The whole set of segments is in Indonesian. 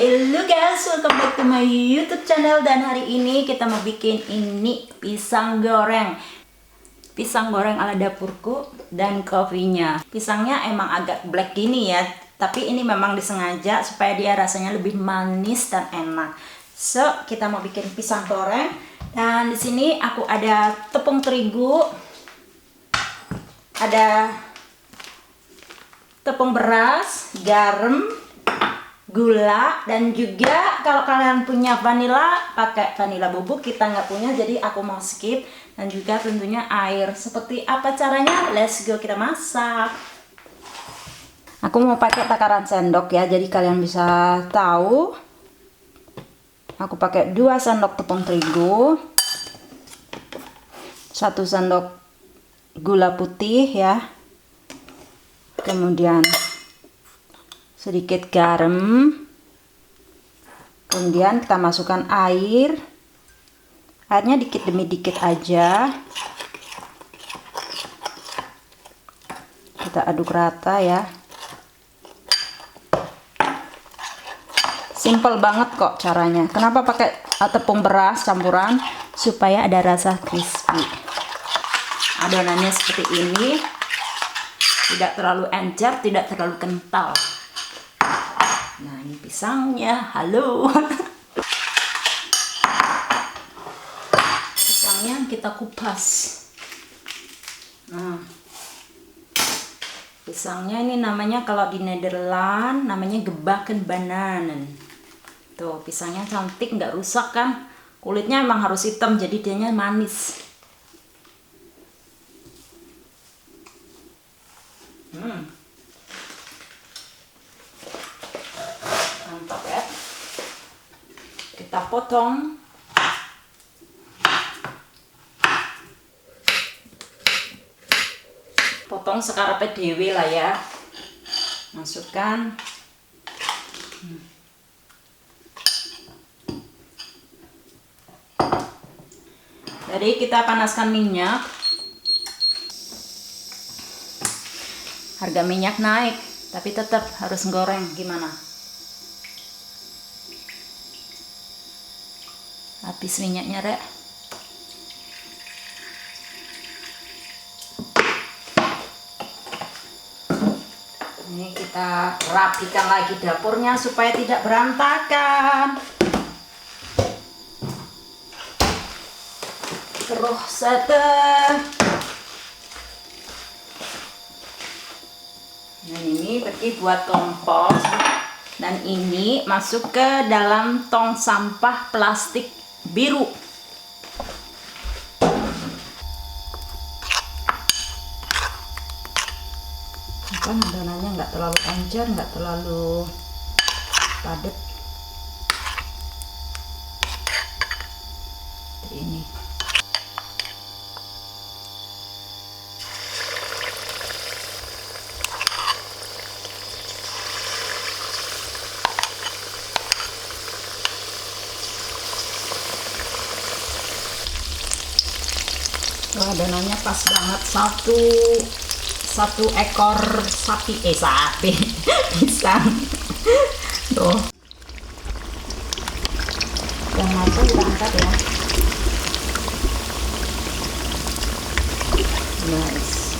Hello guys, welcome back to my YouTube channel. Dan hari ini kita mau bikin ini pisang goreng. Pisang goreng ala dapurku dan kopinya. Pisangnya emang agak black gini ya, tapi ini memang disengaja supaya dia rasanya lebih manis dan enak. So, kita mau bikin pisang goreng. Dan di sini aku ada tepung terigu, ada tepung beras, garam, gula, dan juga kalau kalian punya vanila, pakai vanila bubuk. Kita nggak punya, jadi aku mau skip. Dan juga tentunya air. Seperti apa caranya? Let's go, kita masak. Aku mau pakai takaran sendok ya, jadi kalian bisa tahu. Aku pakai 2 sendok tepung terigu, 1 sendok gula putih ya, kemudian sedikit garam, kemudian kita masukkan air. Airnya dikit demi dikit aja, kita aduk rata ya. Simple banget kok caranya. Kenapa pakai tepung beras campuran? Supaya ada rasa crispy. Adonannya seperti ini, tidak terlalu encer, tidak terlalu kental. Nah, ini pisangnya. Halo. Pisangnya kita kupas. Nah, pisangnya ini namanya, kalau di Nederland namanya gebaken bananen. Tuh, pisangnya cantik, nggak rusak kan? Kulitnya emang harus hitam, jadi dianya manis. Mantap ya. Kita potong. Potong sekarepe dhewe lah ya. Masukkan. Jadi kita panaskan minyak. Harga minyak naik, tapi tetap harus goreng. Gimana? Habis minyaknya, Rek. Ini kita rapikan lagi dapurnya supaya tidak berantakan. Terus nah, ini pergi buat kompos. Dan ini masuk ke dalam tong sampah plastik biru. Kan adonannya nggak terlalu encer, nggak terlalu padat. Seperti ini. Adonannya pas banget, satu ekor sapi pisang. Tuh, yang matang kita angkat ya. Nice.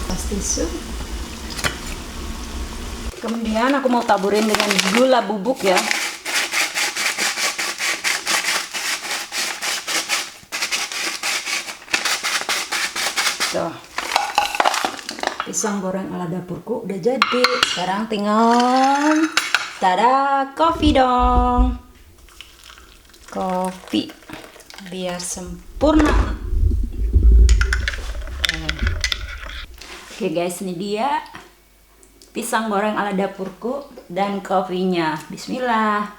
Pas tisu. Kemudian aku mau taburin dengan gula bubuk ya. Tuh. Pisang goreng ala dapurku udah jadi. Sekarang tinggal tada, kopi dong. Kopi biar sempurna. Oke guys, ini dia pisang goreng ala dapurku dan kopinya. Bismillah.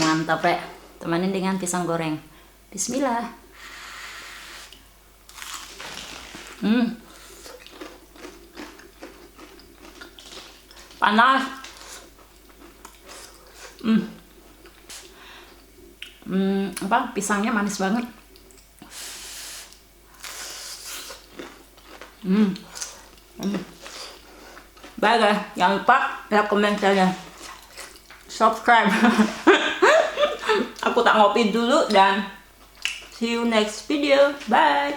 Mantap ya. Temanin dengan pisang goreng. Bismillah. Panas. Pisangnya manis banget. Bye guys, jangan lupa like, komentarnya, subscribe. Aku tak ngopi dulu dan see you next video. Bye.